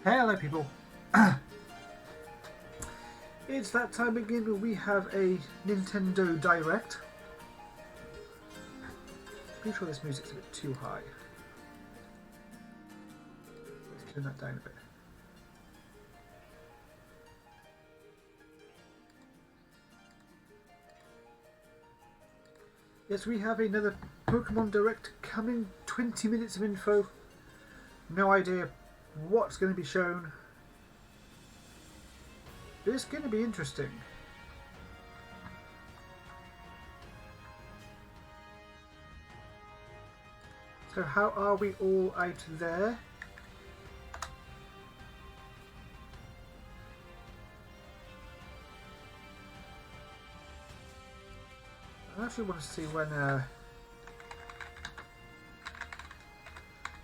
Hello people, it's that time again where we have a Nintendo Direct. Pretty sure this music's a bit too high. Let's turn that down a bit. Yes, we have another Pokemon Direct coming, 20 minutes of info. No idea what's going to be shown. It's going to be interesting. So how are we all out there? I actually want to see when the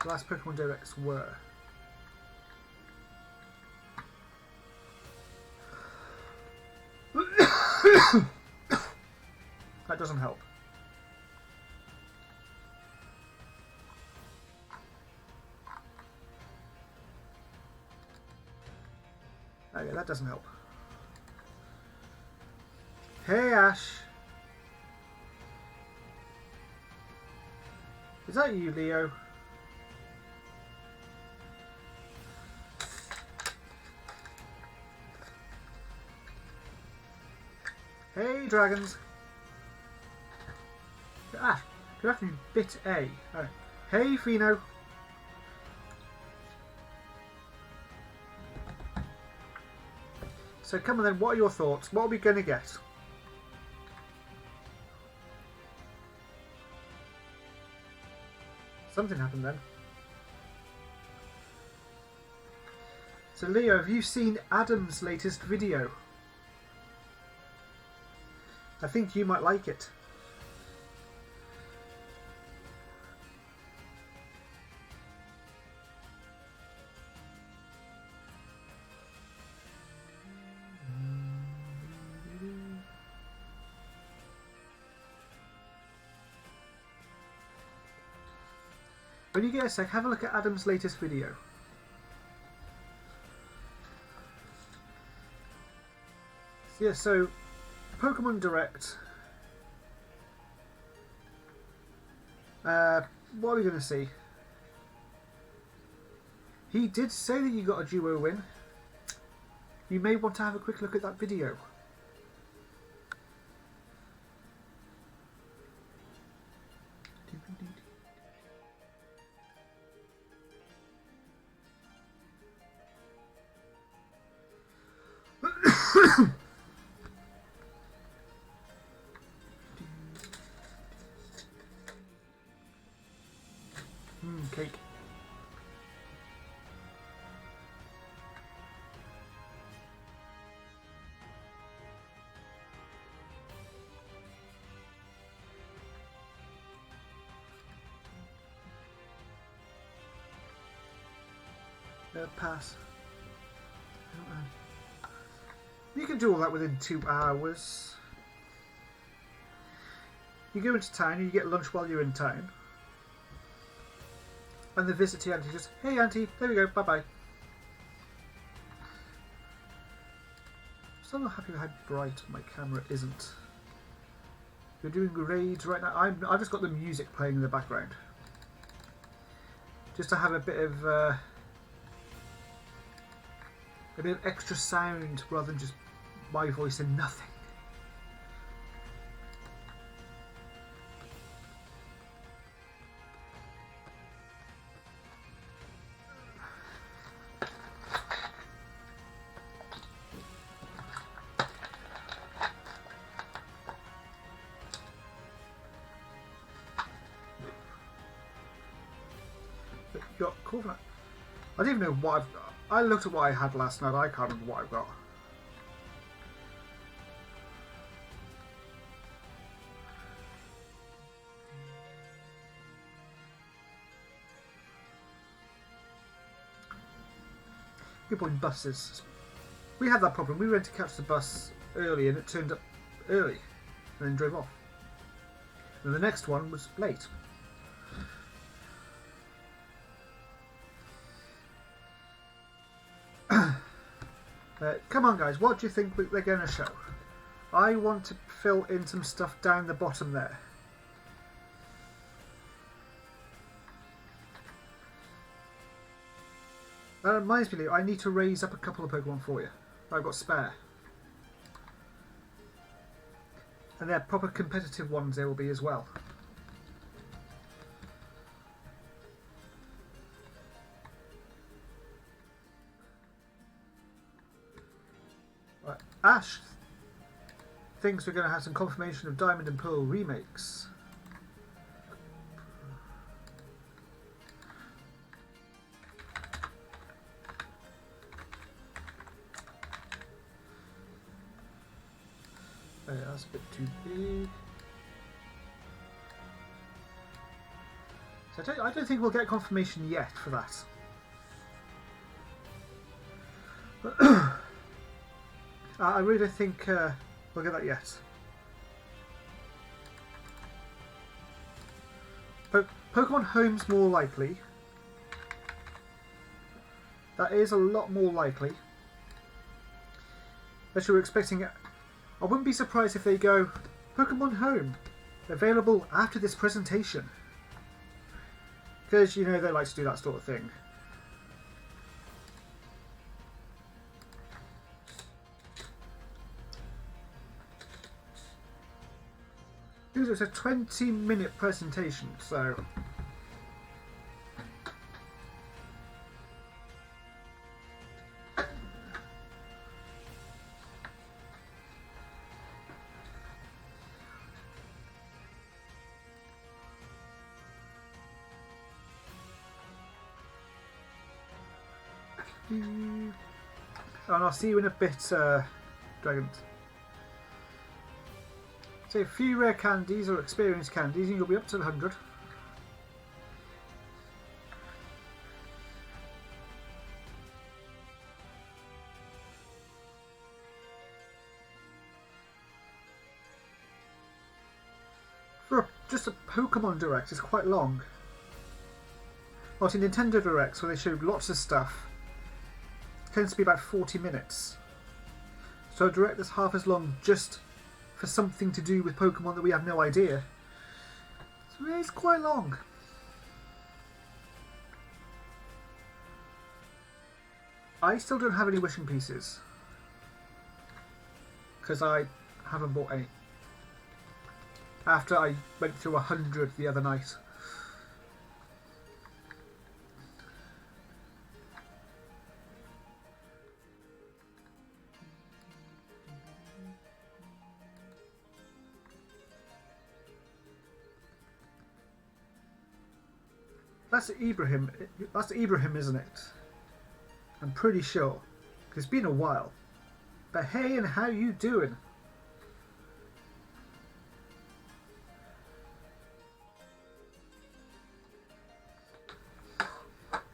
last Pokemon Directs were. That doesn't help. Okay, that doesn't help. Hey Ash! Is that you, Leo? Hey dragons! Ah, good afternoon, bit A. Oh. Hey Fino! So come on then, what are your thoughts? What are we going to get? Something happened then. So Leo, have you seen Adam's latest video? I think you might like it. When you get a sec, have a look at Adam's latest video. So, yeah, so Pokemon Direct. What are we going to see? He did say that you got a duo win. You may want to have a quick look at that video. Cake. Pass. You can do all that within 2 hours. You go into town and you get lunch while you're in town. And the visit to Auntie just, hey Auntie, there we go, bye bye. I'm still not happy with how bright my camera isn't. You're doing raids right now. I've just got the music playing in the background. Just to have a bit of extra sound rather than just my voice and nothing. Got cool. I don't even know what I looked at what I had last night. I can't remember what I've got. Good point. Buses. We had that problem. We went to catch the bus early and it turned up early and then drove off. And the next one was late. Come on, guys. What do you think they're going to show? I want to fill in some stuff down the bottom there. That reminds me, I need to raise up a couple of Pokemon for you. I've got spare. And they're proper competitive ones they will be as well. Right. Ash thinks we're going to have some confirmation of Diamond and Pearl remakes. That's a bit too big. So I don't think we'll get confirmation yet for that. I really don't think we'll get that yet. Pokemon Home's more likely. That is a lot more likely. But you were expecting it. I wouldn't be surprised if they go, Pokemon Home, available after this presentation. Because, you know, they like to do that sort of thing. It's a 20-minute presentation, so... And I'll see you in a bit, Dragons. So a few rare candies or experience candies and you'll be up to 100. For just a Pokemon Direct, it's quite long. Obviously Nintendo Directs, where they showed lots of stuff, tends to be about 40 minutes. So a Direct that's half as long just for something to do with Pokemon that we have no idea. So it's quite long. I still don't have any wishing pieces. Because I haven't bought any. After I went through 100 the other night. That's Ibrahim. That's Ibrahim, isn't it? I'm pretty sure. It's been a while. But hey, and how you doing?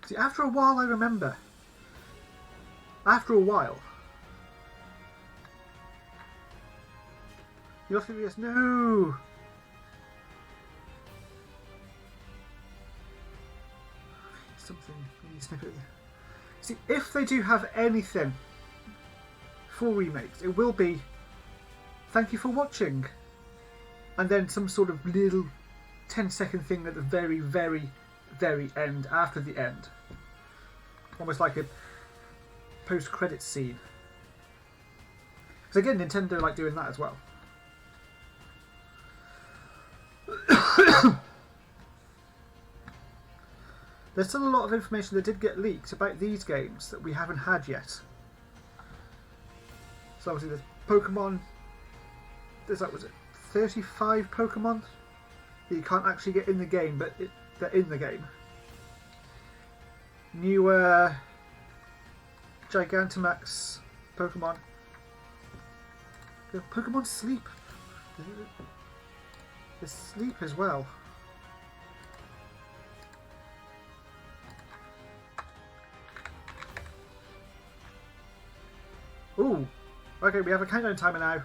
See, after a while I remember. After a while. You'll think yes, no! Something, maybe snippet. See, if they do have anything for remakes, it will be thank you for watching, and then some sort of little 10-second thing at the very, very, very end, after the end, almost like a post-credits scene. Because again, Nintendo like doing that as well. There's still a lot of information that did get leaked about these games that we haven't had yet. So obviously there's Pokemon, there's like, was it 35 Pokemon that you can't actually get in the game, but they're in the game. New Gigantamax Pokemon. Pokemon Sleep. There's Sleep as well. Ooh, okay, we have a countdown timer now.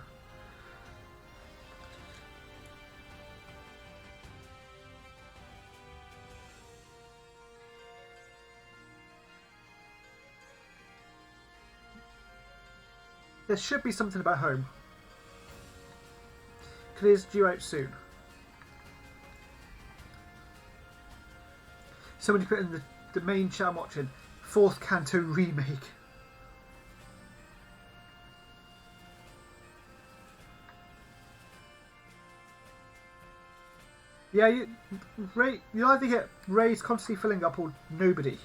there should be something about home. Because it is due out soon. Somebody put in the main chat I'm watching, 4th Canto remake. Yeah, you either get Ray's constantly filling up or nobody.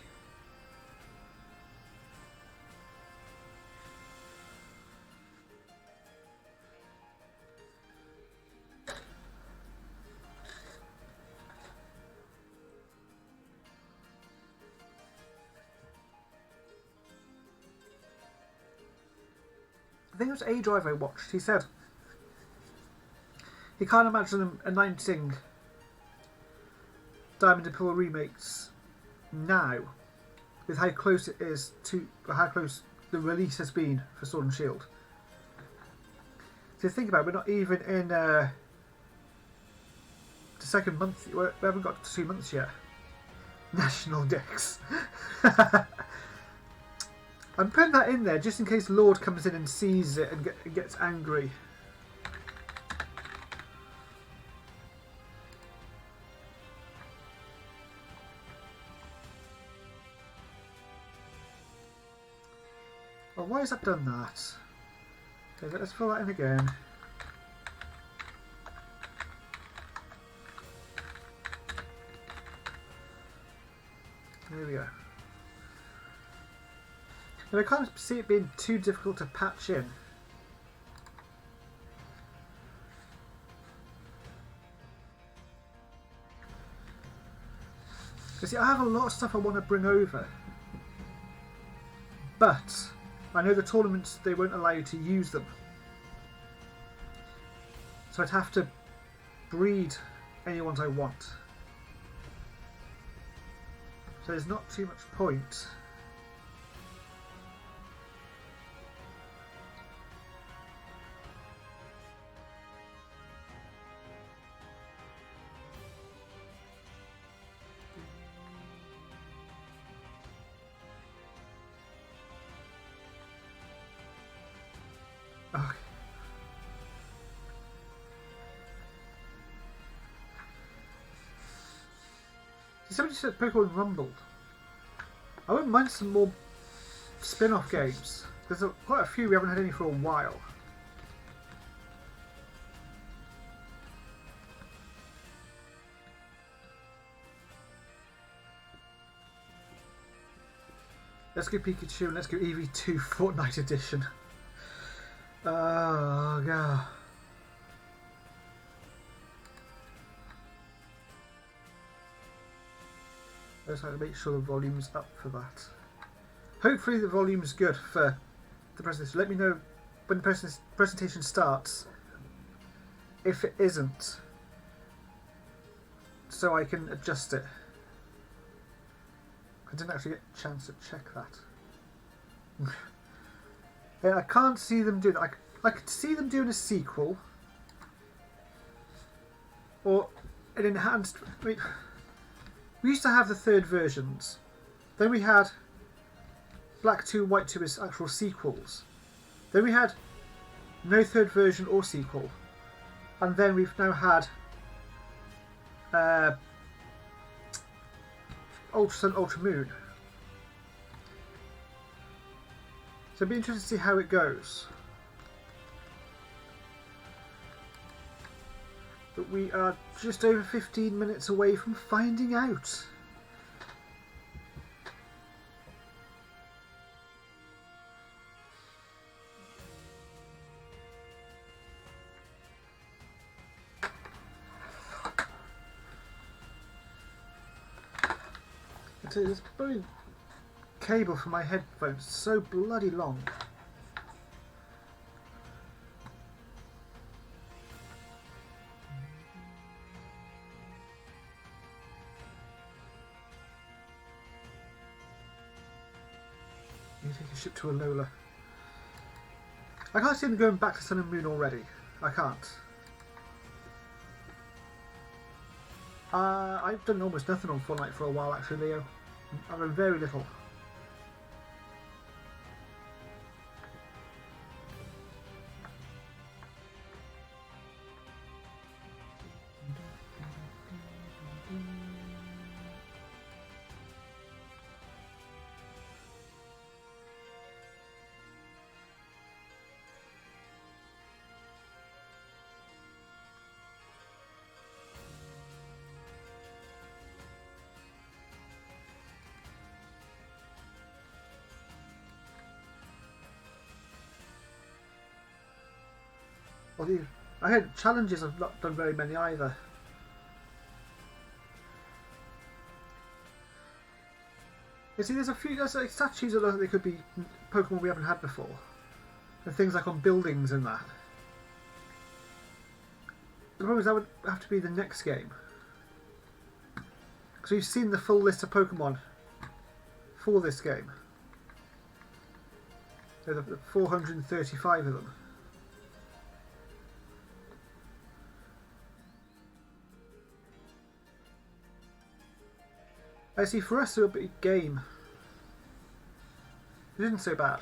I think it was A Drive I watched. He said he can't imagine them announcing Diamond and Pearl remakes now, with how close it is to how close the release has been for Sword and Shield. So think about it, we're not even in the second month. We haven't got to 2 months yet. National Dicks. I'm putting that in there just in case Lord comes in and sees it and gets angry. Well, why has that done that? Okay, let's fill that in again. There we go. And I can't see it being too difficult to patch in. Because I have a lot of stuff I want to bring over. But I know the tournaments, they won't allow you to use them. So I'd have to breed any ones I want. So there's not too much point. Okay. Somebody said Pokemon Rumble. I wouldn't mind some more spin-off games. There's quite a few we haven't had any for a while. Let's go Pikachu and let's go EV2 Fortnite Edition. Oh god. I just have to make sure the volume's up for that. Hopefully the volume's good for the presentation. Let me know when the presentation starts if it isn't, so I can adjust it. I didn't actually get a chance to check that. Yeah, I can't see them doing that. I could see them doing a sequel or an enhanced. I mean, we used to have the 3rd versions. Then we had Black 2, White 2 as actual sequels. Then we had no 3rd version or sequel. And then we've now had Ultra Sun, Ultra Moon. So it'd be interesting to see how it goes. But we are just over 15 minutes away from finding out. This bloody cable for my headphones is so bloody long. You take a ship to Alola. I can't see them going back to Sun and Moon already. I can't. I've done almost nothing on Fortnite for a while actually, Leo. I've done very little. Although I heard challenges I've not done very many either. You see, there's like statues that look like they could be Pokemon we haven't had before. And things like on buildings and that. The problem is that would have to be the next game. Because we've seen the full list of Pokemon for this game. So the 435 of them. I see, for us it would be a game. It isn't so bad.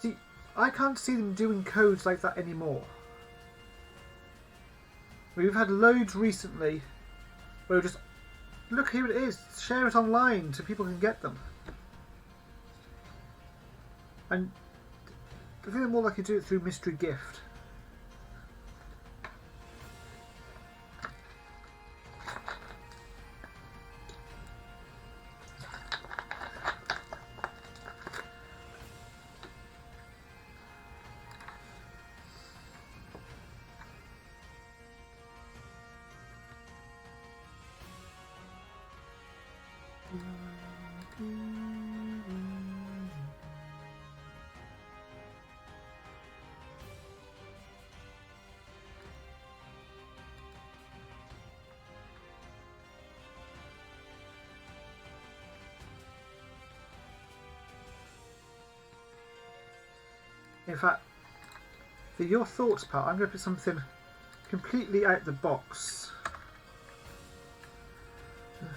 See, I can't see them doing codes like that anymore. We've had loads recently where we just, look, here it is, share it online so people can get them. And I think they're more likely to do it through mystery gift. In fact, for your thoughts part, I'm going to put something completely out the box.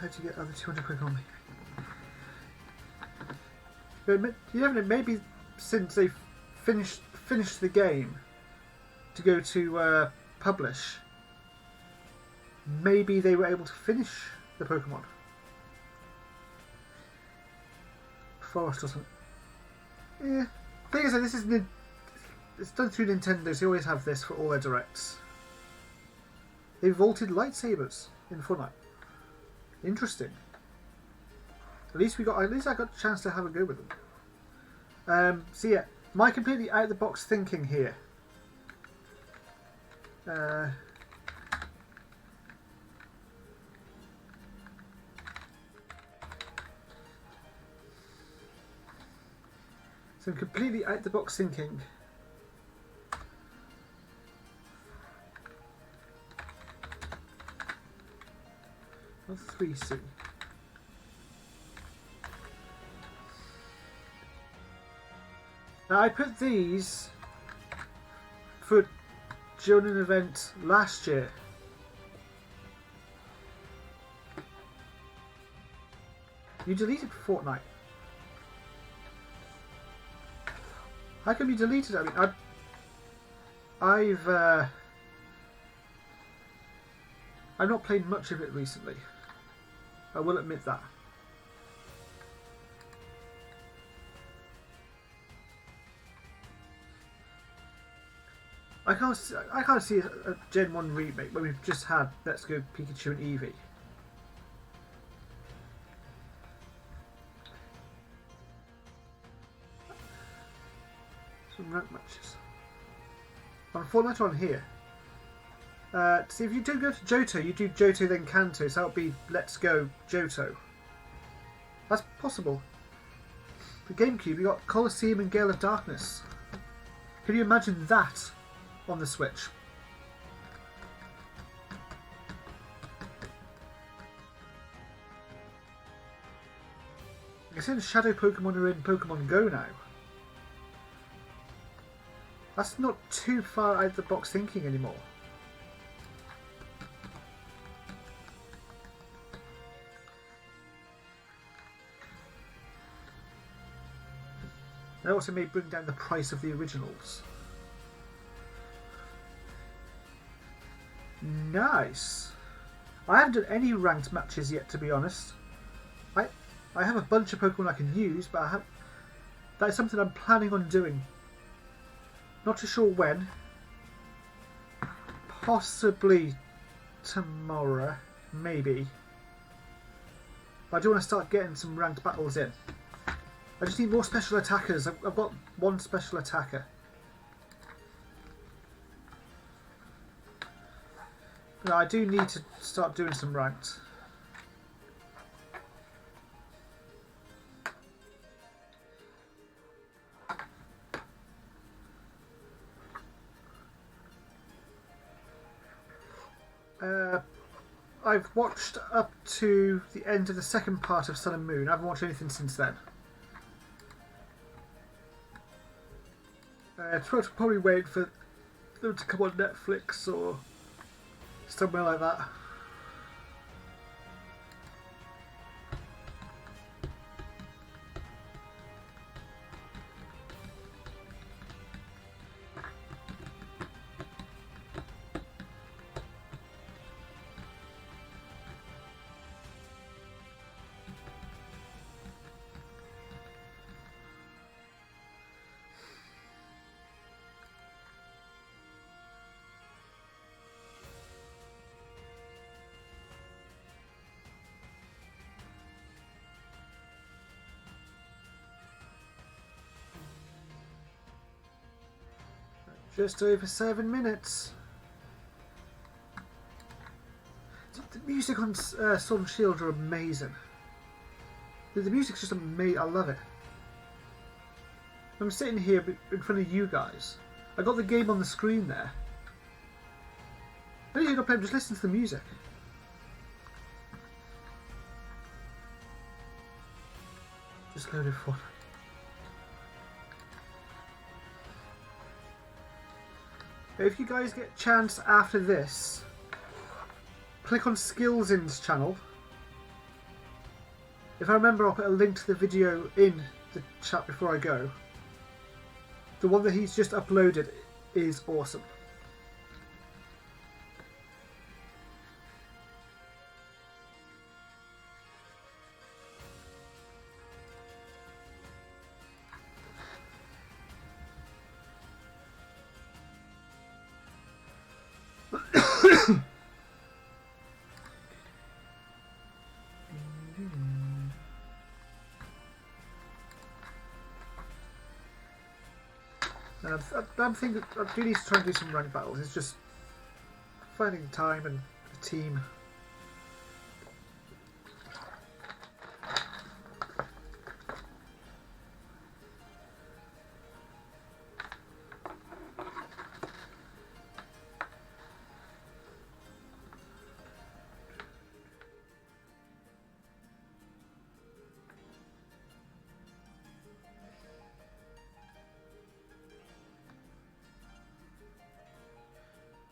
How'd you get other 200 quick on me? But you never know, maybe since they've finished the game to go to publish, maybe they were able to finish the Pokemon. Forest doesn't. Yeah. Thing is, this is it's done through Nintendo, so they always have this for all their directs. They vaulted lightsabers in Fortnite. Interesting. At least I got a chance to have a go with them. So yeah, my completely out of the box thinking here. So completely out the box thinking. Of 3C. Now I put these for during an event last year. You deleted Fortnite. How come you deleted it? I mean, I've not played much of it recently. I will admit that. I can't see a Gen 1 remake where we've just had Let's Go Pikachu and Eevee. Some rank matches. On Fortnite on here. See, if you do go to Johto, you do Johto then Kanto, so that would be Let's Go Johto. That's possible. For GameCube, you got Colosseum and Gale of Darkness. Can you imagine that on the Switch? I said Shadow Pokemon are in Pokemon Go now. That's not too far out of the box thinking anymore. And also may bring down the price of the originals. Nice. I haven't done any ranked matches yet, to be honest. I have a bunch of Pokemon I can use, but that is something I'm planning on doing. Not too sure when. Possibly tomorrow, maybe. But I do want to start getting some ranked battles in. I just need more special attackers. I've got one special attacker. But I do need to start doing some ranked. I've watched up to the end of the second part of Sun and Moon. I haven't watched anything since then. Probably wait for them to come on Netflix or somewhere like that. Just over 7 minutes. The music on Sword and Shield are amazing. The music's just amazing. I love it. I'm sitting here in front of you guys. I got the game on the screen there. I didn't play. Just listen to the music. Just load of fun. If you guys get a chance after this, click on Skillsin's channel. If I remember, I'll put a link to the video in the chat before I go. The one that he's just uploaded is awesome. I'm thinking I do need to try and do some ranked battles. It's just finding time and a team.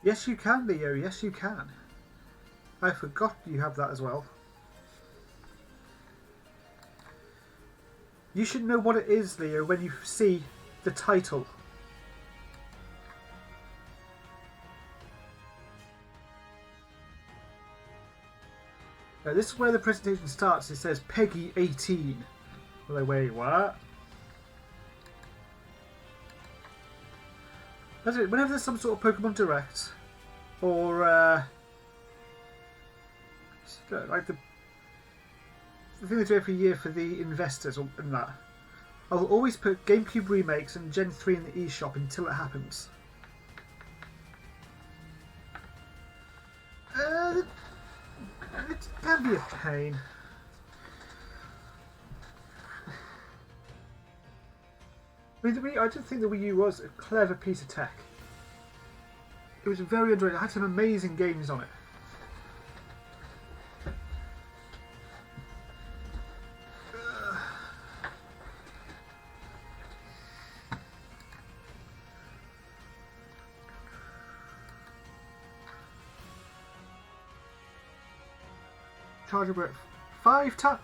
Yes, you can, Leo. Yes, you can. I forgot you have that as well. You should know what it is, Leo, when you see the title. Now, this is where the presentation starts. It says Peggy 18. Well, like, wait, what? That's it. Whenever there's some sort of Pokemon Direct, or like the thing they do every year for the investors and that, I will always put GameCube remakes and Gen 3 in the eShop until it happens. It can be a pain. I didn't think the Wii U was a clever piece of tech. It was very underrated. It had some amazing games on it. Chargeable 5 times.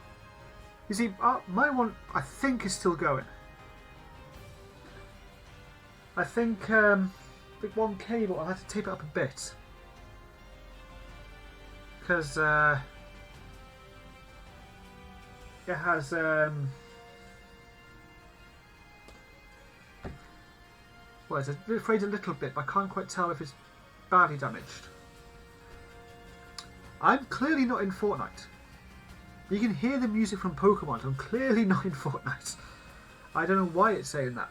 You see, my one I think is still going. I think with one cable I'll have to tape it up a bit. Because it has well, it's afraid a little bit, but I can't quite tell if it's badly damaged. I'm clearly not in Fortnite. You can hear the music from Pokemon. I'm clearly not in Fortnite. I don't know why it's saying that.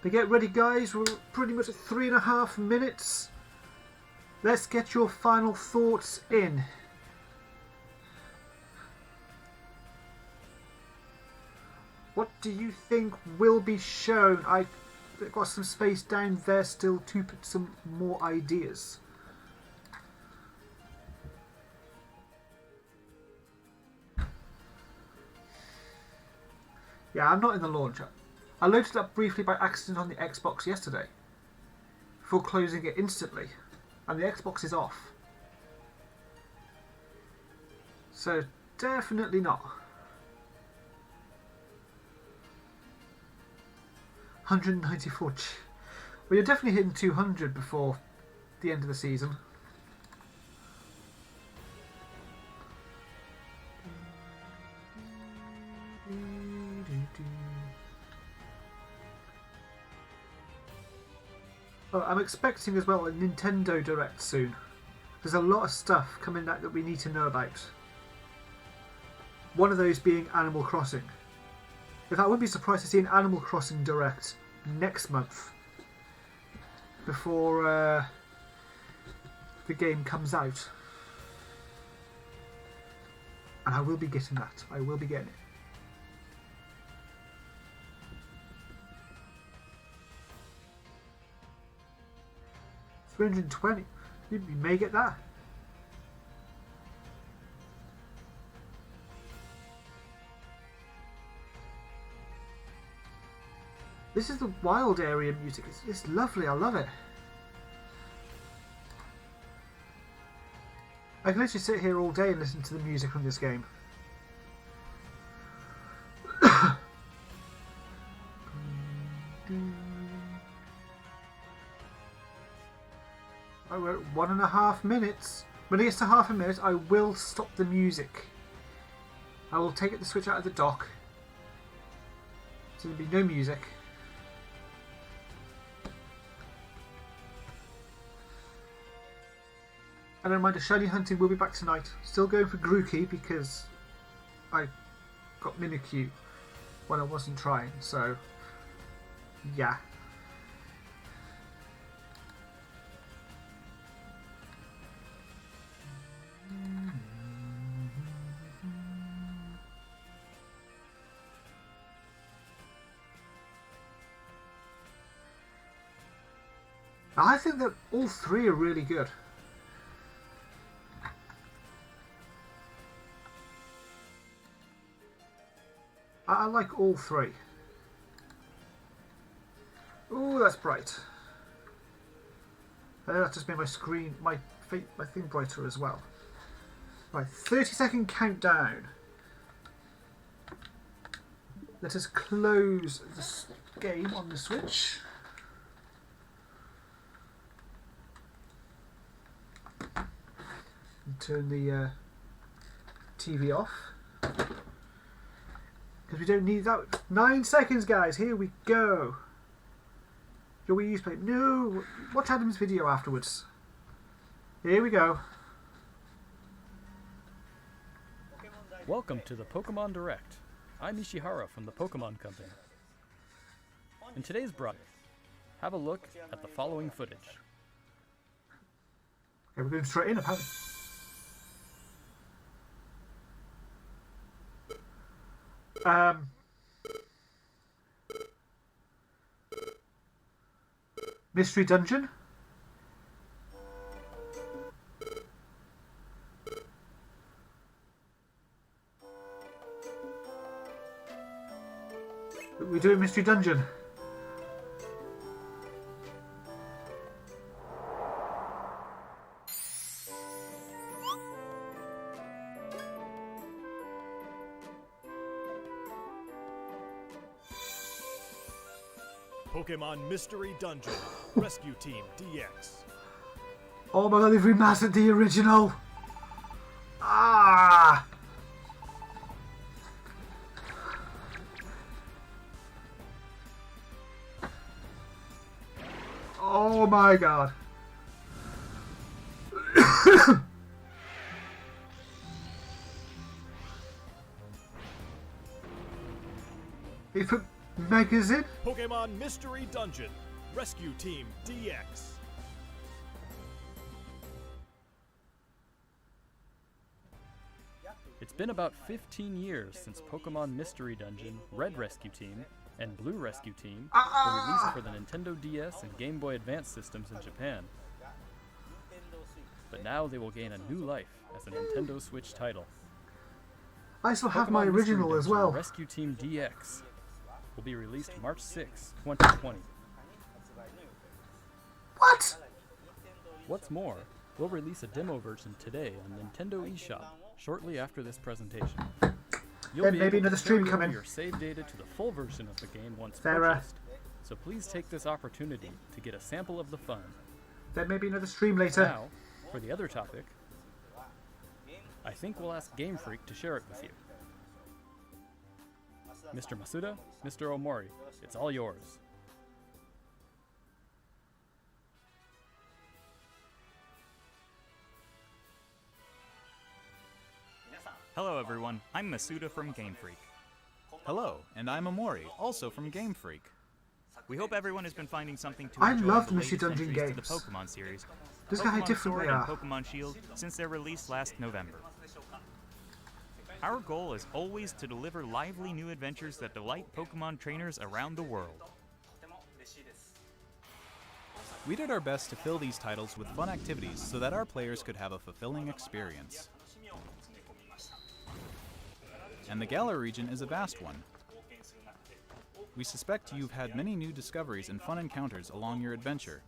But get ready, guys. We're pretty much at 3.5 minutes. Let's get your final thoughts in. What do you think will be shown? I've got some space down there still to put some more ideas. Yeah, I'm not in the launcher. I loaded it up briefly by accident on the Xbox yesterday, before closing it instantly, and the Xbox is off. So, definitely not. 194. Well, you're definitely hitting 200 before the end of the season. Oh, I'm expecting as well a Nintendo Direct soon. There's a lot of stuff coming out that we need to know about. One of those being Animal Crossing. In fact, I wouldn't be surprised to see an Animal Crossing Direct next month before the game comes out. And I will be getting that. I will be getting it. $320. You may get that. This is the wild area music. It's lovely. I love it. I can literally sit here all day and listen to the music from this game. Oh, we're at 1.5 minutes. When it gets to half a minute, I will stop the music. I will take the switch out of the dock, so there'll be no music. And a reminder, shiny hunting will be back tonight. Still going for Grookey because I got Mimikyu when I wasn't trying, so yeah. I think that all three are really good. I like all three. Ooh, that's bright. That just made my screen, my thing brighter as well. Right, 30-second countdown. Let us close this game on the Switch. And turn the TV off. Because we don't need that. 9 seconds, guys. Here we go. Your Wii U's play. No. Watch Adam's video afterwards. Here we go. Welcome to the Pokemon Direct. I'm Ishihara from the Pokemon Company. In today's broadcast, have a look at the following footage. Okay, we're going straight in, apparently. Mystery Dungeon. We're doing Mystery Dungeon. Pokemon Mystery Dungeon Rescue Team DX. Oh my god, they've remastered the original! Ah! Oh my god. He put Megas in? Pokemon Mystery Dungeon Rescue Team DX. It's been about 15 years since Pokemon Mystery Dungeon, Red Rescue Team, and Blue Rescue Team were released for the Nintendo DS and Game Boy Advance systems in Japan. But now they will gain a new life as a Nintendo Switch title. I still have Pokemon my Mystery original as Dungeon well. Rescue Team DX will be released March 6, 2020. What? What's more, we'll release a demo version today on Nintendo eShop shortly after this presentation. You'll Then be maybe able another to stream carry over coming. your save data to the full version of the game once Sarah. purchased, so please take this opportunity to get a sample of the fun. There may be another stream later. Now, for the other topic, I think we'll ask Game Freak to share it with you. Mr. Masuda, Mr. Omori, it's all yours. Hello everyone, I'm Masuda from Game Freak. Hello, and I'm Omori, also from Game Freak. We hope everyone has been finding something to I enjoy love the Mystery latest Dungeon entries to the games. Pokemon series, Look at how Pokemon different Sword they and are. Pokemon Shield, since their release last November. Our goal is always to deliver lively new adventures that delight Pokemon trainers around the world. We did our best to fill these titles with fun activities so that our players could have a fulfilling experience. And the Galar region is a vast one. We suspect you've had many new discoveries and fun encounters along your adventure.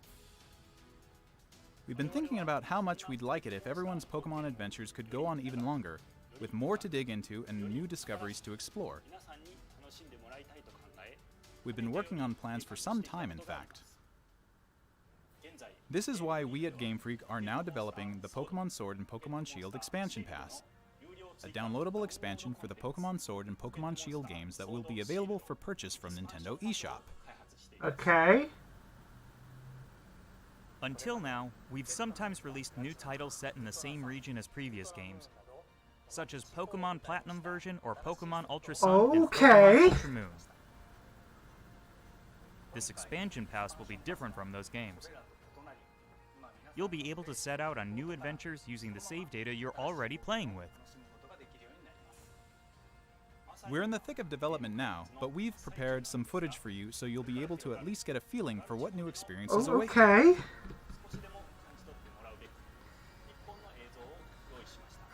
We've been thinking about how much we'd like it if everyone's Pokemon adventures could go on even longer, with more to dig into and new discoveries to explore. We've been working on plans for some time, in fact. This is why we at Game Freak are now developing the Pokemon Sword and Pokemon Shield Expansion Pass, a downloadable expansion for the Pokemon Sword and Pokemon Shield games that will be available for purchase from Nintendo eShop. Okay. Until now, we've sometimes released new titles set in the same region as previous games, such as Pokemon Platinum version or Pokemon Ultra Sun and Okay. Pokemon Ultra Moon. This expansion pass will be different from those games. You'll be able to set out on new adventures using the save data you're already playing with. We're in the thick of development now, but we've prepared some footage for you so you'll be able to at least get a feeling for what new experiences await you. Okay.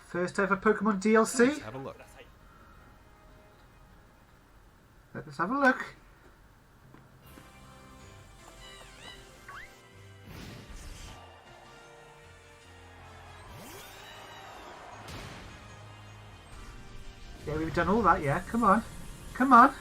First ever Pokemon DLC. Let's have a look. Let's have a look. Yeah, we've done all that, yeah. Come on. Come on.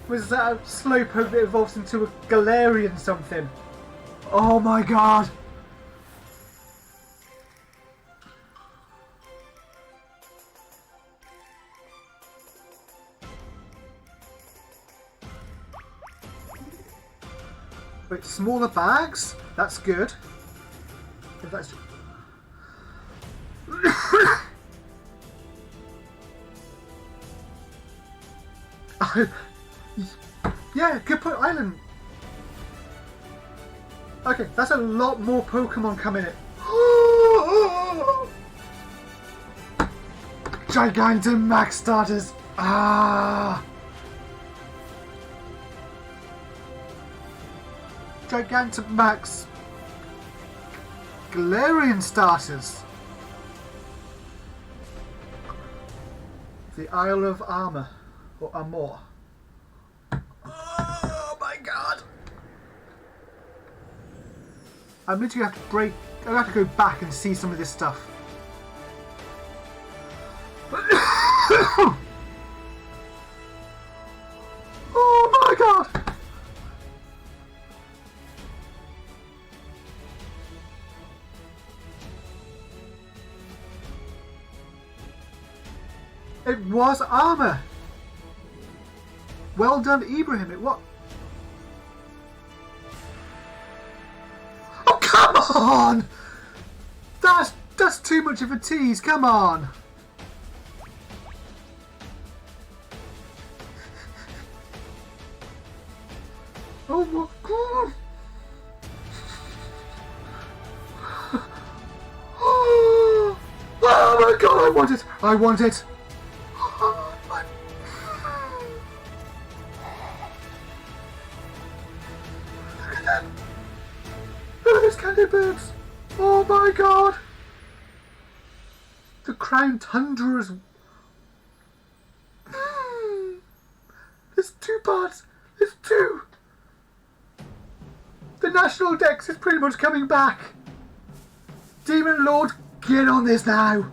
Was that a Slowpoke that evolves into a Galarian something? Oh my god! Wait, smaller bags? That's good. If that's... Yeah, good point, Island. Okay, that's a lot more Pokemon coming in. Gigantamax starters. Ah. Gigantamax Galarian starters. The Isle of Armor, or Amor. Oh my god! I'm literally have to break. I have to go back and see some of this stuff. Oh my god! It was armor. Well done, Ibrahim. It what? Oh come on! That's too much of a tease. Come on. Oh my god! Oh my god! I want it! I want it! Oh my... Look at that! Look at those candy birds! Oh my god! The Crown Tundra's... There's two parts! There's two! The National Dex is pretty much coming back! Demon Lord, get on this now!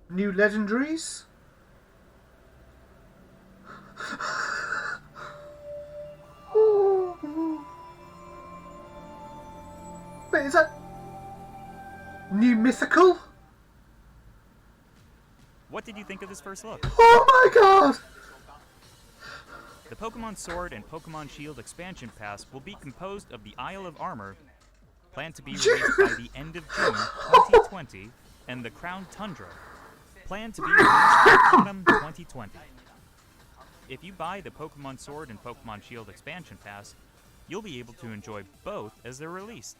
New legendaries? Wait, is that new mythical? What did you think of this first look? Oh my god! The Pokemon Sword and Pokemon Shield expansion pass will be composed of the Isle of Armor, planned to be released by the end of June 2020, and the Crown Tundra, planned to be released in autumn 2020. If you buy the Pokemon Sword and Pokemon Shield expansion pass, you'll be able to enjoy both as they're released.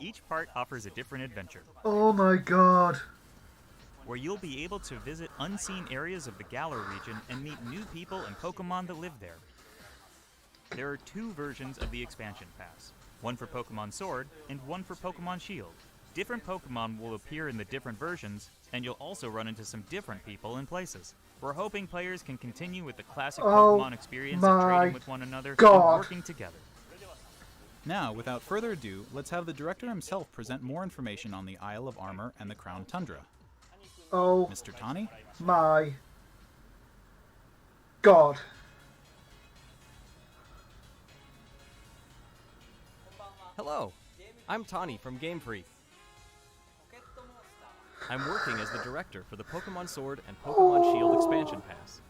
Each part offers a different adventure, Oh my god. where you'll be able to visit unseen areas of the Galar region and meet new people and Pokemon that live there. There are two versions of the expansion pass, one for Pokemon Sword and one for Pokemon Shield. Different Pokemon will appear in the different versions, and you'll also run into some different people and places. We're hoping players can continue with the classic Oh Pokemon experience of my trading with one another God. and working together. Now, without further ado, let's have the director himself present more information on the Isle of Armor and the Crown Tundra. Oh Mr. Tani? my god. Hello, I'm Tani from Game Freak. I'm working as the director for the Pokemon Sword and Pokemon Shield expansion pass.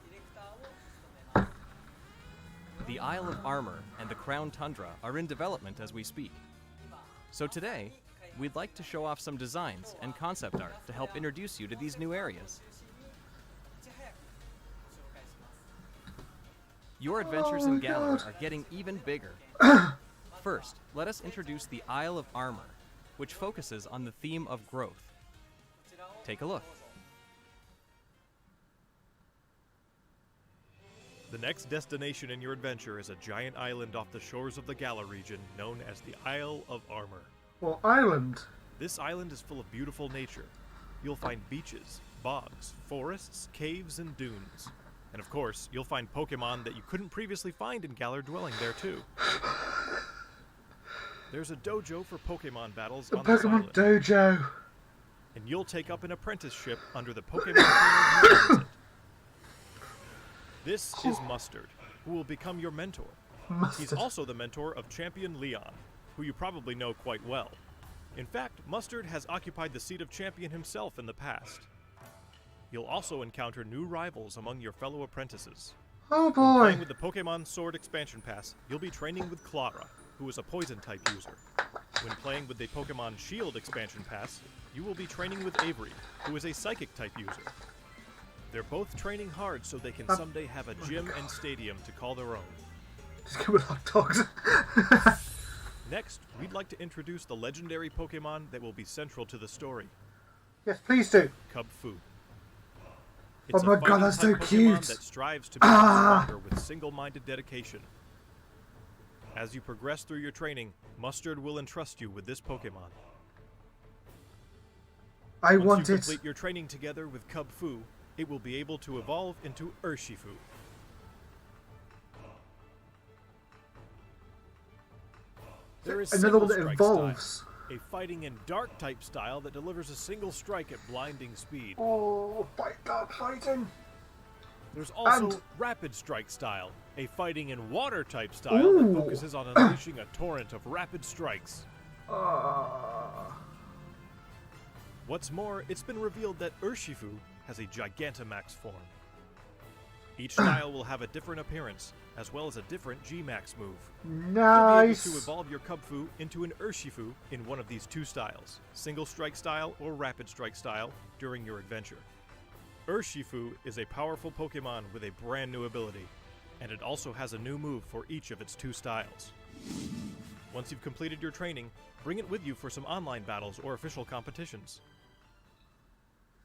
The Isle of Armor and the Crown Tundra are in development as we speak. So today, we'd like to show off some designs and concept art to help introduce you to these new areas. Your adventures in Galar are getting even bigger. First, let us introduce the Isle of Armor, which focuses on the theme of growth. Take a look. The next destination in your adventure is a giant island off the shores of the Galar region known as the Isle of Armor. Well, island. This island is full of beautiful nature. You'll find beaches, bogs, forests, caves, and dunes. And of course, you'll find Pokemon that you couldn't previously find in Galar dwelling there too. There's a dojo for Pokemon battles The on this Pokemon island. Dojo. And you'll take up an apprenticeship under the Pokemon trainer who runs it. This is Mustard, who will become your mentor. He's Mustard. also the mentor of Champion Leon, who you probably know quite well. In fact, Mustard has occupied the seat of champion himself in the past. You'll also encounter new rivals among your fellow apprentices. Oh When boy. playing with the Pokemon Sword expansion pass, you'll be training with Clara, who is a poison-type user. When playing with the Pokemon Shield expansion pass, you will be training with Avery, who is a psychic-type user. They're both training hard so they can someday have a gym and stadium to call their own. Just go with hot dogs. Next, we'd like to introduce the legendary Pokemon that will be central to the story, Yes, please do. Cubfu. Oh my god, that's so Pokemon cute. that strives to become stronger with single-minded dedication. As you progress through your training, Mustard will entrust you with this Pokemon. I Once want you it. complete your training together with Cubfu, it will be able to evolve into Urshifu. There is Another one that Single Strike evolves. style, a fighting in dark type style that delivers a single strike at blinding speed. Oh, by dark fighting. There's also And- Rapid Strike style, a fighting in water type style Ooh. that focuses on unleashing a torrent of rapid strikes. What's more, it's been revealed that Urshifu has a Gigantamax form. Each style will have a different appearance, as well as a different G-Max move. You'll be able Nice. to evolve your Cubfu into an Urshifu in one of these two styles, Single Strike style or Rapid Strike style, during your adventure. Urshifu is a powerful Pokemon with a brand new ability, and it also has a new move for each of its two styles. Once you've completed your training, bring it with you for some online battles or official competitions.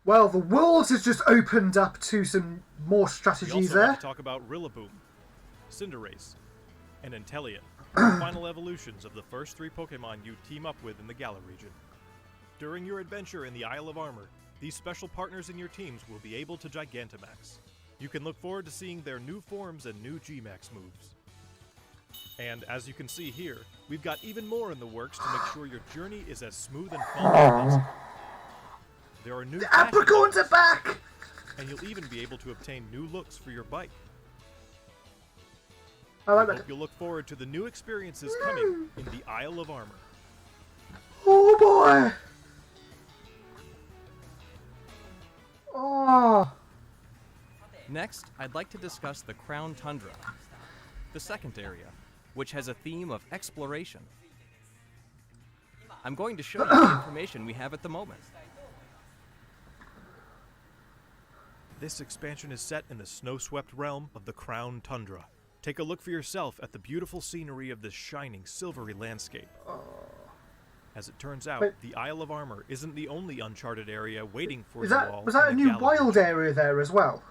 Well, the world has just opened up to some more We strategies also there. have to talk about Rillaboom, Cinderace, and Inteleon, the final evolutions of the first three Pokemon you team up with in the Galar region. During your adventure in the Isle of Armor, these special partners in your teams will be able to Gigantamax. You can look forward to seeing their new forms and new G-Max moves. And as you can see here, we've got even more in the works to make sure your journey is as smooth and fun as possible. There are new fashion Apricorns are items, back! and you'll even be able to obtain new looks for your bike. I like We that. hope you'll look forward to the new experiences coming in the Isle of Armor. Oh boy! Oh, Next, I'd like to discuss the Crown Tundra, the second area, which has a theme of exploration. I'm going to show you the information we have at the moment. This expansion is set in the snow-swept realm of the Crown Tundra. Take a look for yourself at the beautiful scenery of this shining, silvery landscape. As it turns out, Wait. the Isle of Armor isn't the only uncharted area waiting for is you that all. was that a in the new Galar wild region. area there as well?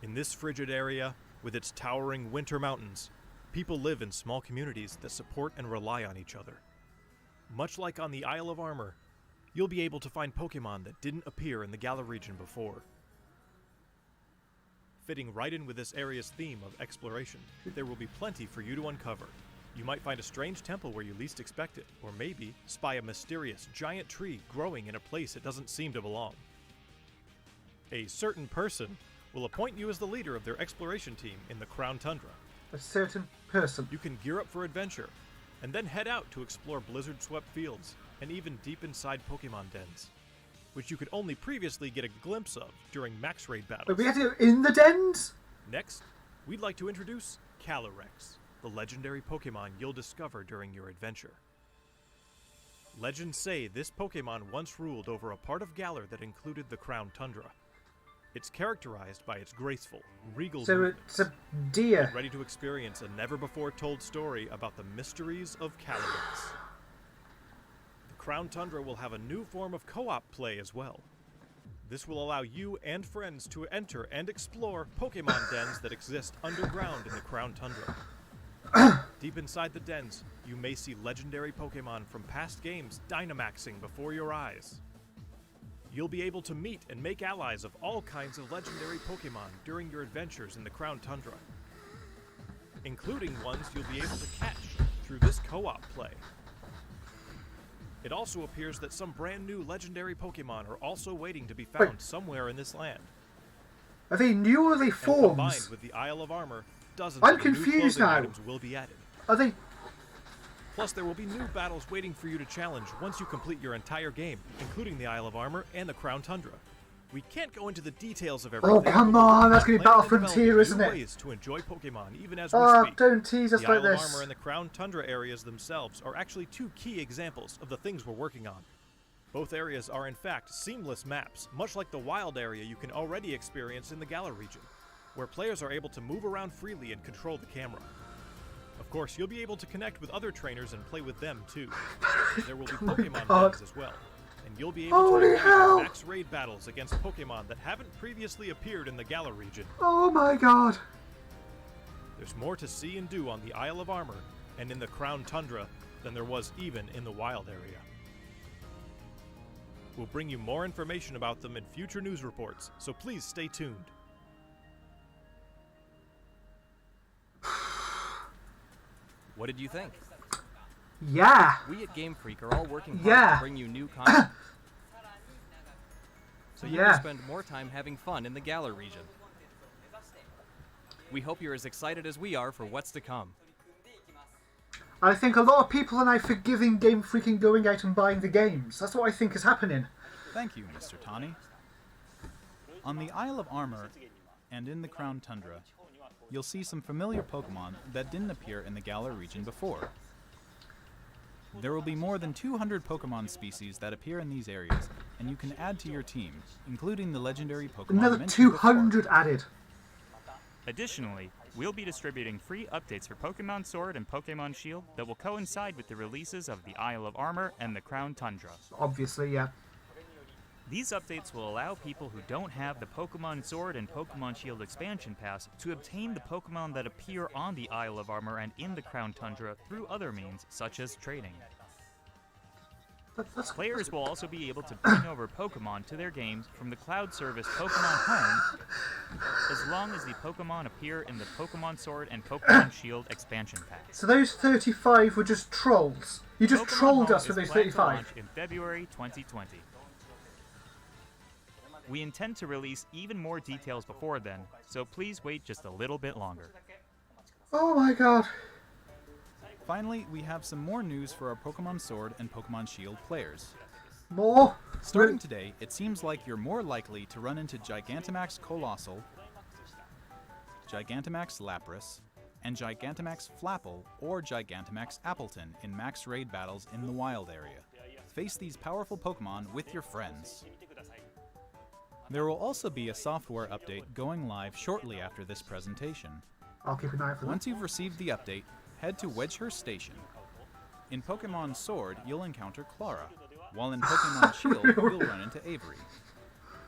In this frigid area, with its towering winter mountains, people live in small communities that support and rely on each other. Much like on the Isle of Armor, you'll be able to find Pokemon that didn't appear in the Galar region before. Fitting right in with this area's theme of exploration, there will be plenty for you to uncover. You might find a strange temple where you least expect it, or maybe spy a mysterious giant tree growing in a place it doesn't seem to belong. A certain person will appoint you as the leader of their exploration team in the Crown Tundra. A certain person. You can gear up for adventure, and then head out to explore blizzard-swept fields, and even deep inside Pokemon dens, which you could only previously get a glimpse of during max raid battles. But we have to go in the dens? Next, we'd like to introduce Calyrex, the legendary Pokemon you'll discover during your adventure. Legends say this Pokemon once ruled over a part of Galar that included the Crown Tundra. It's characterized by its graceful, regal So movements. it's a deer. Ready to experience a never-before-told story about the mysteries of Calyrex. The Crown Tundra will have a new form of co-op play as well. This will allow you and friends to enter and explore Pokemon dens that exist underground in the Crown Tundra. Deep inside the dens, you may see legendary Pokemon from past games Dynamaxing before your eyes. You'll be able to meet and make allies of all kinds of legendary Pokemon during your adventures in the Crown Tundra, including ones you'll be able to catch through this co-op play. It also appears that some brand new legendary Pokemon are also waiting to be found Wait. somewhere in this land. Are they new or are they And combined forms? with the Isle of Armor, dozens I'm of new confused clothing now. items will be added. Are they... Plus, there will be new battles waiting for you to challenge once you complete your entire game, including the Isle of Armor and the Crown Tundra. We can't go into the details of everything. come but on, we're that's gonna be planning Battle to develop Frontier, new isn't it? ways to enjoy Pokemon, even as we Oh, speak. don't tease us The like Isle of this. Armor and the Crown Tundra areas themselves are actually two key examples of the things we're working on. Both areas are in fact seamless maps, much like the wild area you can already experience in the Galar region, where players are able to move around freely and control the camera. Of course, you'll be able to connect with other trainers and play with them too. There will be Pokemon dens as well, and you'll be able to encounter max raid battles against Pokemon that haven't previously appeared in the Galar region. Oh my god! There's more to see and do on the Isle of Armor and in the Crown Tundra than there was even in the wild area. We'll bring you more information about them in future news reports, so please stay tuned. What did you think? Yeah! We at Game Freak are all working hard Yeah. to bring you new content. So you Yeah. can spend more time having fun in the Galar region. We hope you're as excited as we are for what's to come. I think a lot of people are now forgiving Game Freak and going out and buying the games. That's what I think is happening. Thank you, Mr. Tani. On the Isle of Armor and in the Crown Tundra, you'll see some familiar Pokemon that didn't appear in the Galar region before. There will be more than 200 Pokemon species that appear in these areas, and you can add to your team, including the legendary Pokemon Another mentioned 200 added. Additionally, we'll be distributing free updates for Pokemon Sword and Pokemon Shield that will coincide with the releases of the Isle of Armor and the Crown Tundra. Obviously, yeah. These updates will allow people who don't have the Pokemon Sword and Pokemon Shield expansion pass to obtain the Pokemon that appear on the Isle of Armor and in the Crown Tundra through other means, such as trading. Players will also be able to bring over Pokemon to their games from the cloud service Pokemon Home, as long as the Pokemon appear in the Pokemon Sword and Pokemon Shield expansion pack. So those 35 were just trolls. You just Pokemon trolled Home us with is those planned to 35. launch in February 2020. We intend to release even more details before then, so please wait just a little bit longer. Oh my god. Finally, we have some more news for our Pokemon Sword and Pokemon Shield players. More? Starting today, it seems like you're more likely to run into Gigantamax Colossal, Gigantamax Lapras, and Gigantamax Flapple or Gigantamax Appleton in max raid battles in the wild area. Face these powerful Pokemon with your friends. There will also be a software update going live shortly after this presentation. I'll keep an eye out for that. Once you've received the update, head to Wedgehurst Station. In Pokemon Sword, you'll encounter Clara, while in Pokemon Shield, you'll run into Avery.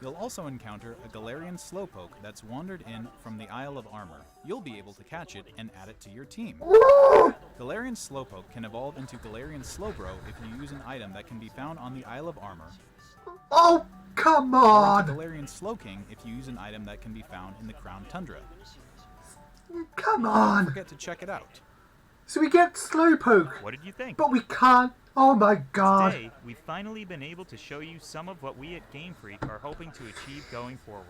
You'll also encounter a Galarian Slowpoke that's wandered in from the Isle of Armor. You'll be able to catch it and add it to your team. Galarian Slowpoke can evolve into Galarian Slowbro if you use an item that can be found on the Isle of Armor, Oh, come or on! into Galarian Slowking if you use an item that can be found in the Crown Tundra. Come Don't on! forget to check it out. So we get Slowpoke, What did you think? but we can't. Oh my god. Today, we've finally been able to show you some of what we at Game Freak are hoping to achieve going forward.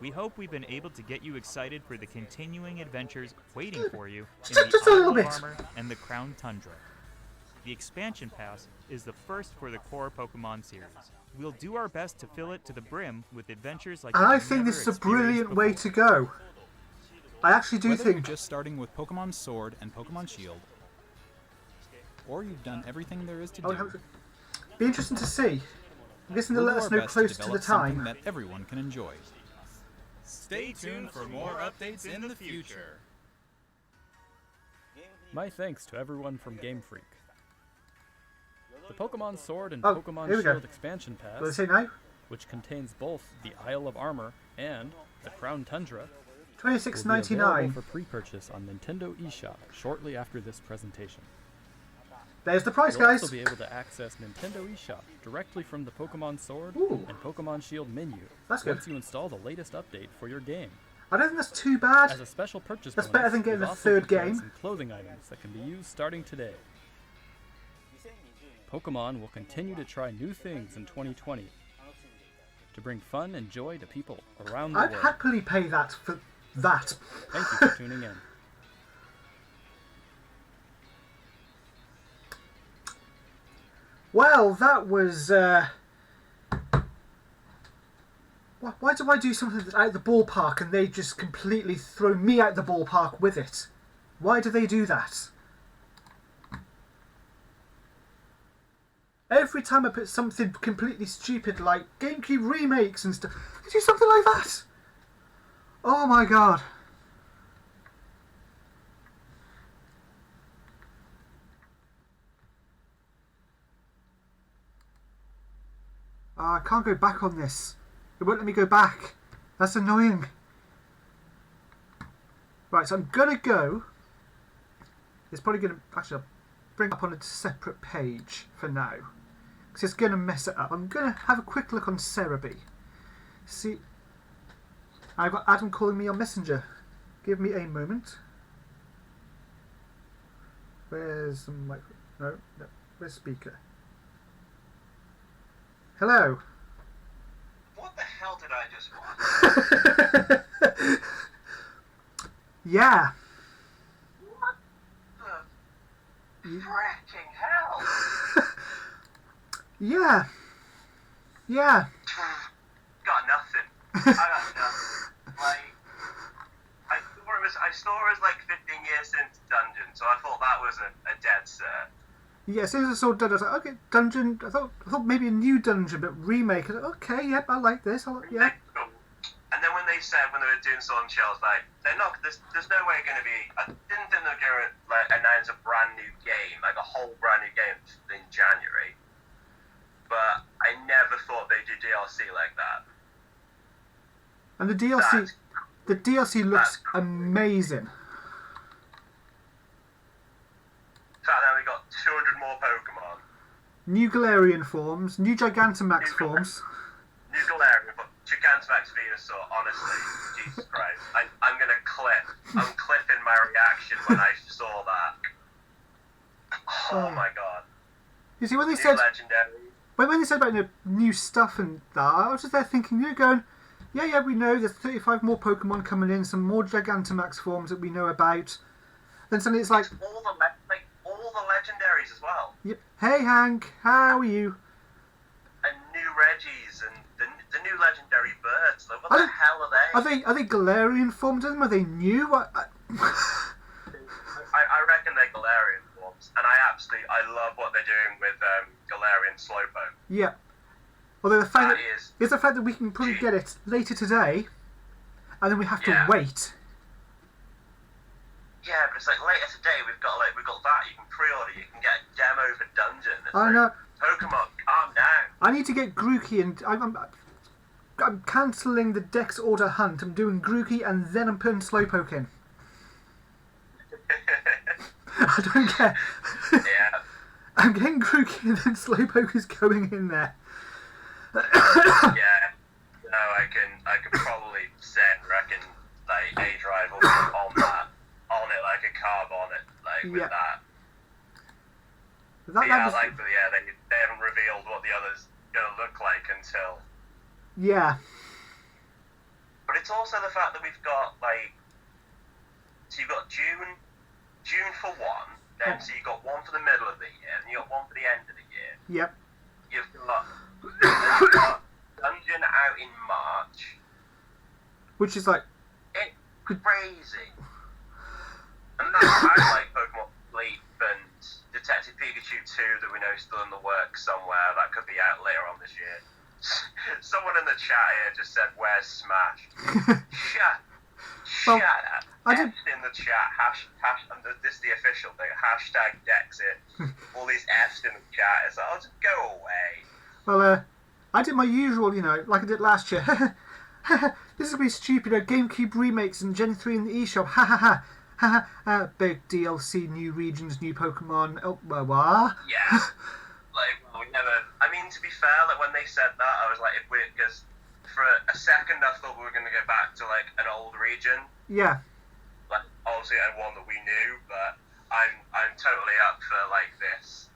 We hope we've been able to get you excited for the continuing adventures waiting for you in Just the a little Isle of bit. Armor and the Crown Tundra. The expansion pass is the first for the core Pokemon series. We'll do our best to fill it to the brim with adventures like And I you've think never this is a experienced brilliant way before. to go. I actually do Whether you're think. just starting with Pokemon Sword and Pokemon Shield, or you've done everything there is to I would do, have be interesting to see. I'm guessing they'll we'll let do us our know best close to to the develop something time. that everyone can enjoy. Stay tuned for more updates in the future. My thanks to everyone from Game Freak. The Pokemon Sword and Oh, Pokemon here we go. Shield expansion What do they pass, say now? which contains both the Isle of Armor and the Crown Tundra, will be available $26.99. for pre-purchase on Nintendo eShop shortly after this presentation. There's the price, You'll guys. also be able to access Nintendo eShop directly from the Pokemon Sword Ooh. and Pokemon Shield menu That's good. once you install the latest update for your game. I don't think that's too bad. As a special purchase That's bonus, better than getting we've a also third prepared game. some clothing items that can be used starting today. Pokemon will continue to try new things in 2020 to bring fun and joy to people around the I'd world. happily pay that for that. Thank you for tuning in. Well, that was. Why do I do something that's out the ballpark and they just completely throw me out the ballpark with it? Why do they do that? every time I put something completely stupid like GameCube remakes and stuff, they do something like that. Oh my god. I can't go back on this. It won't let me go back. That's annoying. Right, so I'm gonna go. It's probably gonna actually I'll bring it up on a separate page for now, because it's gonna mess it up. I'm gonna have a quick look on Cerebi. See, I've got Adam calling me on Messenger. Give me a moment. Where's the mic? No, where's speaker? Hello. What the hell did I just watch? Yeah. What the fricking hell? Yeah. Yeah. Got nothing. I got nothing. Like, I saw it was like 15 years into Dungeon, so I thought that was a dead cert. Yeah, as soon as I saw Dungeon, I was like, okay, Dungeon. I thought maybe a new Dungeon, but remake. I was like, okay, yep, I like this. Yeah. And then when they were doing Sword and Shield, I was like, they're not. There's no way going to be. I didn't think they were going to like announce a brand new game, like a whole brand new game in January. But I never thought they'd do DLC like that. And the DLC looks amazing. So now we got 200 more Pokemon. New Galarian forms, new Gigantamax forms. New Galarian, but Gigantamax Venusaur, honestly, Jesus Christ. I'm clipping my reaction when I saw that. Oh my god. You see, when they New said Legendary. when they said about new stuff and that, I was just there thinking, you're going, yeah, we know there's 35 more Pokemon coming in, some more Gigantamax forms that we know about. Then suddenly it's like all the legendaries as well. yep, hey Hank, how are you? And new Reggies and the new legendary birds. Like, what the hell are they? Are they Galarian forms? Are they new? I reckon they're Galarian forms, and I love what they're doing with Galarian Slowpoke. Yeah. Although the fact is the fact that we can probably get it later today, and then we have to wait. Yeah, but it's like later today we've got that. You can pre-order. You can get a demo for Dungeon. It's I know. Pokemon, calm down. I need to get Grookey, and I'm cancelling the Dex Order hunt. I'm doing Grookey, and then I'm putting Slowpoke in. I don't care. Yeah. I'm getting Grookey, and then Slowpoke is going in there. Yeah. No, I can probably reckon like A-Drive will be on it like a carb on it, like with that. They haven't revealed what the other's gonna look like until. Yeah. But it's also the fact that we've got so you've got June for one, then so you've got one for the middle of the year, and you've got one for the end of the year. Yep. You've got Dungeon out in March. Which is like... It's crazy. And I like Pokemon Sleep and Detective Pikachu 2 that we know is still in the works somewhere. That could be out later on this year. Someone in the chat here just said, where's Smash? Shut up. I did... in the chat, and this is the official thing, hashtag Dexit. All these F's in the chat. It's like, oh, just go away. Well, I did my usual, like I did last year. This is going to be stupid. GameCube remakes and Gen 3 in the eShop. Ha ha ha. Ha ha. Big DLC, new regions, new Pokemon. Oh, what? Yeah. We never... I mean, to be fair, when they said that, I was like, because for a second I thought we were going to go back to, an old region. Yeah. Obviously, one that we knew, but I'm totally up for, this.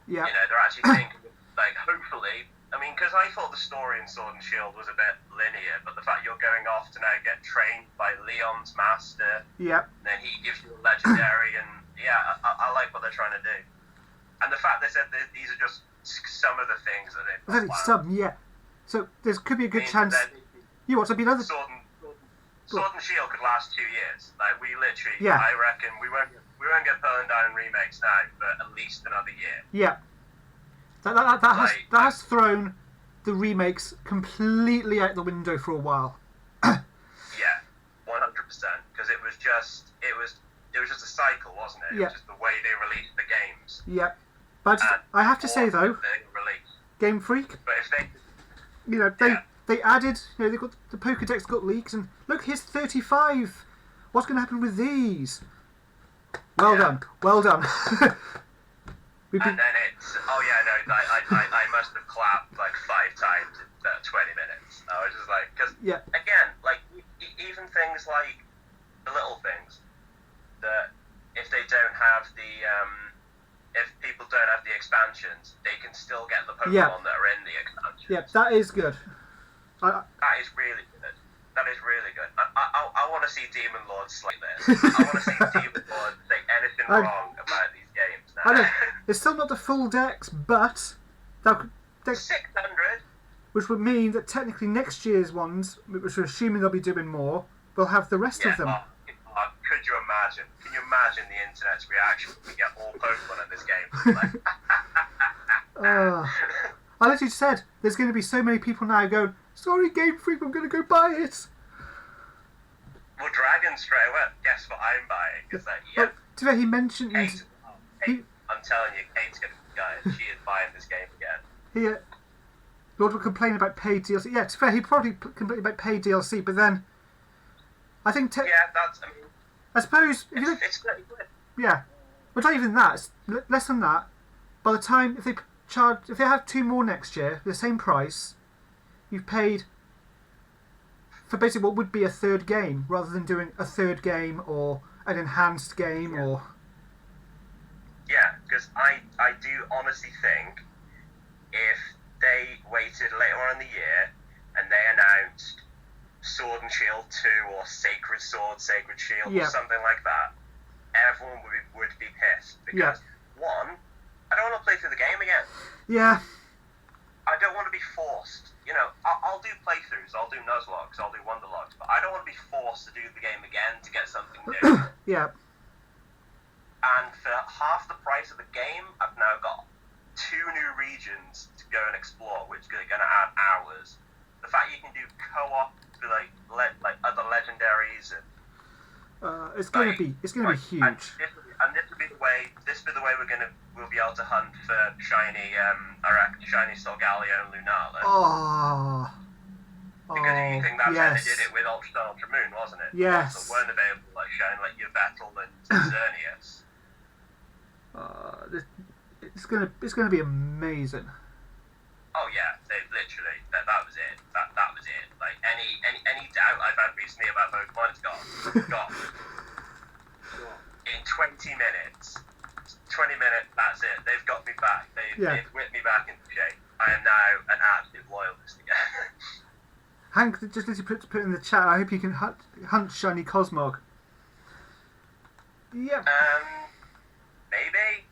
Yeah. They're actually thinking, hopefully... I mean, because I thought the story in Sword and Shield was a bit linear, but the fact you're going off to now get trained by Leon's master, yep. And then he gives you a legendary, and I like what they're trying to do. And the fact they said that these are just some of the things that they've got planned. Some, yeah. So there could be a good chance. You want to be another... Sword and Shield could last 2 years. We literally, yeah. I reckon we won't get Pearl and Diamond remakes now for at least another year. Yeah. That has thrown the remakes completely out the window for a while. Yeah, 100%. Because it was just a cycle, wasn't it? It Yeah. was just the way they released the games. Yeah, but I have to say though, Game Freak, But if they, they added, they got the Pokédex got leaked, and look, here's 35. What's going to happen with these? Well done. and then it's I must have clapped like 5 times in 20 minutes. I was just like, because again, like even things like the little things that if they don't have if people don't have the expansions, they can still get the Pokemon that are in the expansions. Yeah, that is good. That is really good. That is really good. I want to see Demon Lord slay this. I want to see Demon Lord say anything wrong about these games. I know it's still not the full decks, but that 600, which would mean that technically next year's ones, which we're assuming they'll be doing more, will have the rest of them. Could you imagine? Can you imagine the internet's reaction when we get all Pokemon in this game? I literally said there's going to be so many people now going, sorry Game Freak, I'm going to go buy it. Well, Dragon straight away. Guess what I'm buying? Because to be fair, he mentioned Kate, I'm telling you, Kate's going to go. She is buying this game again. Lord would complain about paid DLC. Yeah, to be fair, he'd probably complain about paid DLC, but then I think I suppose if you it's 30 quid. Yeah, but not even that. It's less than that. By the time if they have 2 more next year, the same price, you've paid for basically what would be a third game, rather than doing a third game or an enhanced game or. Yeah, because I do honestly think if they waited later on in the year and they announced Sword and Shield 2 or Sacred Sword, Sacred Shield or something like that, everyone would be pissed. Because, one, I don't want to play through the game again. Yeah. I don't want to be forced. I'll do playthroughs, I'll do Nuzlockes, I'll do Wonderlocks, but I don't want to be forced to do the game again to get something new. Yeah. And for half the price of the game, I've now got 2 new regions to go and explore, which are going to add hours. The fact you can do co-op with like other legendaries and it's going to be huge. And this will be the way we'll be able to hunt for shiny shiny Solgaleo and Lunala. Because if you think that's how they did it with Ultra Sun, Ultra Moon, wasn't it? Yes. So weren't available like shiny like Yveltal and Xerneas. It's gonna be amazing. Oh yeah, they literally that was it. That was it. Like any doubt I've had recently about Pokemon, it's gone. It's gone. In 20 minutes, that's it. They've got me back. They've whipped me back into shape. I am now an absolute loyalist again. Hank, just as you put in the chat, I hope you can hunt shiny Cosmog. Yep. Maybe.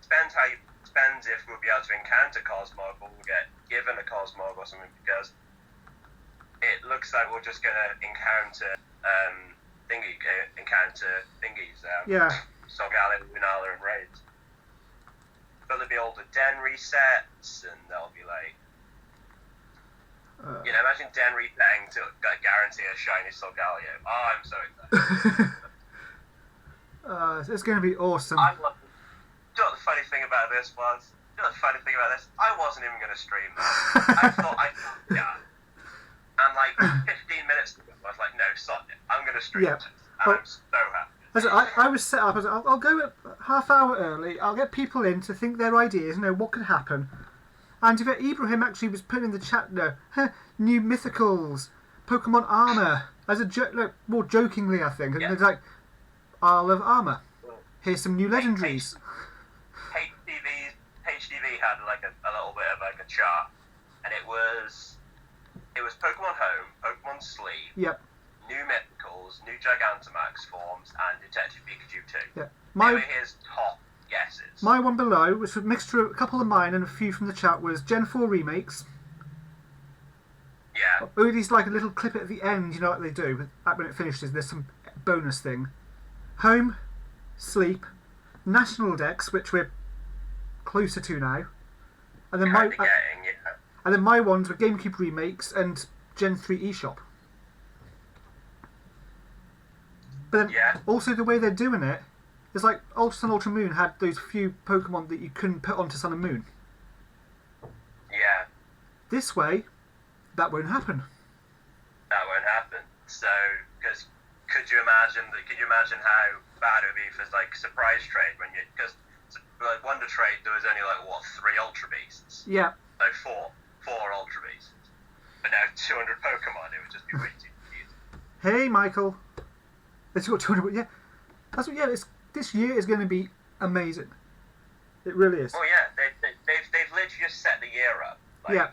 Depends if we'll be able to encounter Cosmog or we'll get given a Cosmog or something, because it looks like we're just gonna encounter thingies. Solgaleo, Lunala, and Raids. But there'll be all the Den resets, and there'll be like, imagine Den resetting to guarantee a shiny Solgaleo. Oh, I'm so excited. It's going to be awesome. You know what the funny thing about this was? I wasn't even going to stream that. I thought, yeah. And like 15 minutes ago, I was like, no, sod it. I'm going to stream this. And I'm so happy. I was set up as I'll go a half hour early. I'll get people in to think their ideas, what could happen. And if Ibrahim actually was putting in the chat, new mythicals, Pokemon armor, as a more jokingly, I think. And it's like, Isle of Armor. Here's some new legendaries. HDV had like a little bit of like a chart, and it was Pokemon Home, Pokemon Sleep, new Mythicals, new Gigantamax forms, and Detective Pikachu 2. Yeah. They were his top guesses. My one below, which was a mixture of a couple of mine and a few from the chat, was Gen 4 remakes. Yeah. Or at least like a little clip at the end, you know what they do, when it finishes, there's some bonus thing. Home, Sleep, National Dex, which we're closer to now, And then kind of getting, yeah. and then my ones were GameCube remakes and Gen 3 eShop. But then Yeah. also the way they're doing it is like Ultra Sun, Ultra Moon had those few Pokemon that you couldn't put onto Sun and Moon. Yeah, This way, that won't happen. that won't happen. So, because could you imagine how bad it would be for like surprise trade when you, because like Wonder Trade there was only like what 3 Ultra Beasts, Yeah. no 4 Ultra Beasts, but now 200 Pokemon, it would just be way too confusing. Hey, Michael. It's got 200. Yeah, that's what. Yeah, this year is going to be amazing. It really is. Oh yeah, they've literally just set the year up. Like, Yeah.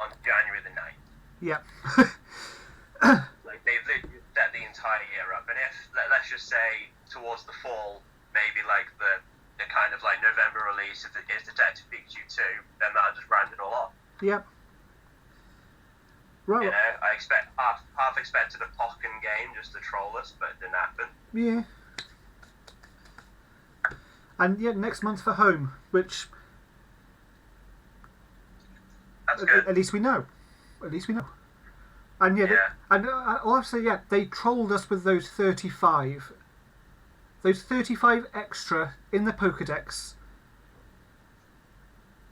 On January the 9th. Yeah. Like they've literally set the entire year up, and if let's just say towards the fall, maybe like the kind of like November release is Detective Pikachu 2, then that'll just round it all off. Yeah. Right. You know, I expect half expected a Pokken game just to troll us, but it didn't happen. Yeah. And yeah, next month for Home, which That's good. at least we know. At least we know. And yeah, Yeah. I'll have to say, yeah, they trolled us with those 35. Those 35 extra in the Pokedex.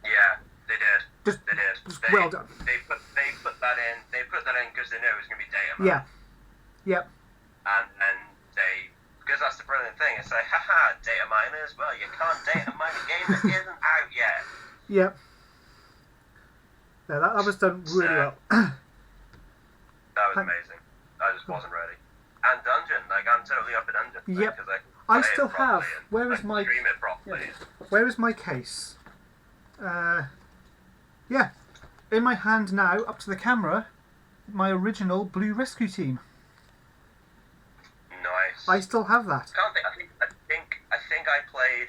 Yeah, they did. Just, They did. just They, well done. They put that in. They put that in because they knew it was going to be data. Yeah. Yep. And they, because that's the brilliant thing. It's like, haha, data miners. Well, you can't data mine a game that isn't out yet. Yep. Yeah, that was done really well. That was amazing. I just wasn't ready. And Dungeon, like I'm totally up at Dungeon. Yep. Because I can I play it still have. properly and Where I is can my? stream it properly. Where is my case? Yeah, in my hand now, up to the camera, my original Blue Rescue Team. Nice. I still have that. Can't think. I think I played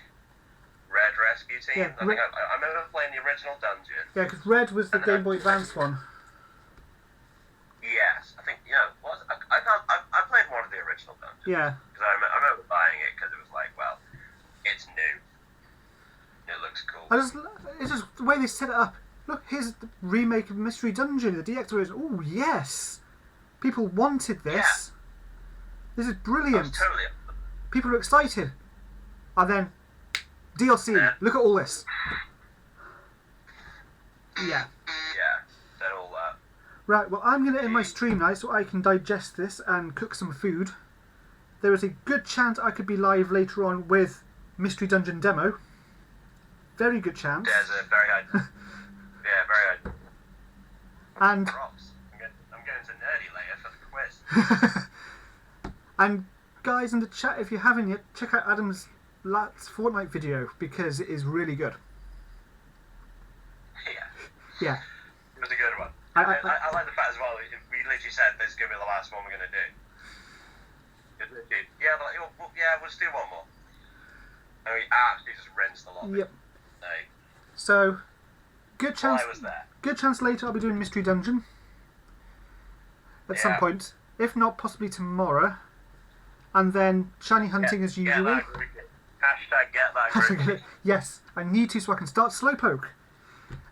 Red Rescue Team. Yeah, I think I remember playing the original Dungeon. Yeah, because Red was the Game Boy Advance one. Yes, I think I played one of the original Dungeons. Yeah. Because I remember buying it because it was like, well, it's new. It looks cool. It's just the way they set it up. Look, here's the remake of Mystery Dungeon, the DX version. Oh yes, people wanted this. Yeah. This is I brilliant. was totally. People are excited. And then DLC. Yeah. Look at all this. Yeah. Yeah, said all that. Right, well, I'm going to end my stream now so I can digest this and cook some food. There is a good chance I could be live later on with Mystery Dungeon Demo. Very good chance. There's a very high. Yeah, very high. And Props. I'm going to nerdy later for the quiz. and guys in the chat, if you haven't yet, check out Adam's last Fortnite video because it is really good. Yeah, Yeah. it was a good one. I I like the fact as well. We literally said this is going to be the last one we're going to do. Yeah, we'll just do one more. And we absolutely just rinsed the lobby. Yep. Like, So, good chance. I was there. Good chance later I'll be doing Mystery Dungeon at some Yeah. point. If not, possibly tomorrow. And then shiny hunting as Get usual. that groupie. Hashtag get that groupie. Yes, I need to so I can start Slowpoke.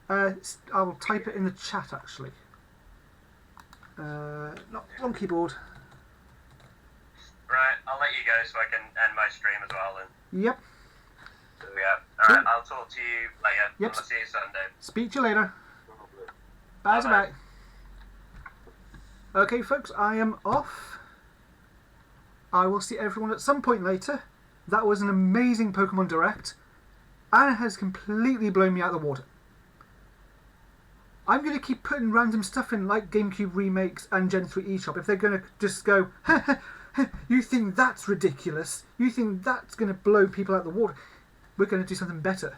I will type it in the chat actually. Not wrong keyboard. Right, I'll let you go so I can end my stream as well. And Yep. so yeah, alright, I'll talk to you later. Yep. I'll see you Sunday. Speak to you later. Bye bye. Okay, folks, I am off. I will see everyone at some point later. That was an amazing Pokemon Direct, and it has completely blown me out of the water. I'm going to keep putting random stuff in, like GameCube remakes and Gen 3 eShop. If they're going to just go, you think that's ridiculous? You think that's going to blow people out of the water? We're going to do something better.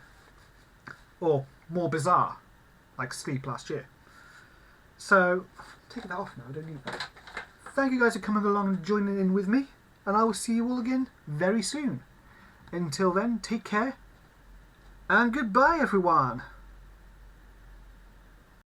Or more bizarre, like Sleep last year. So, take that off now, I don't need that. Thank you guys for coming along and joining in with me, and I will see you all again very soon. Until then, take care, and goodbye everyone!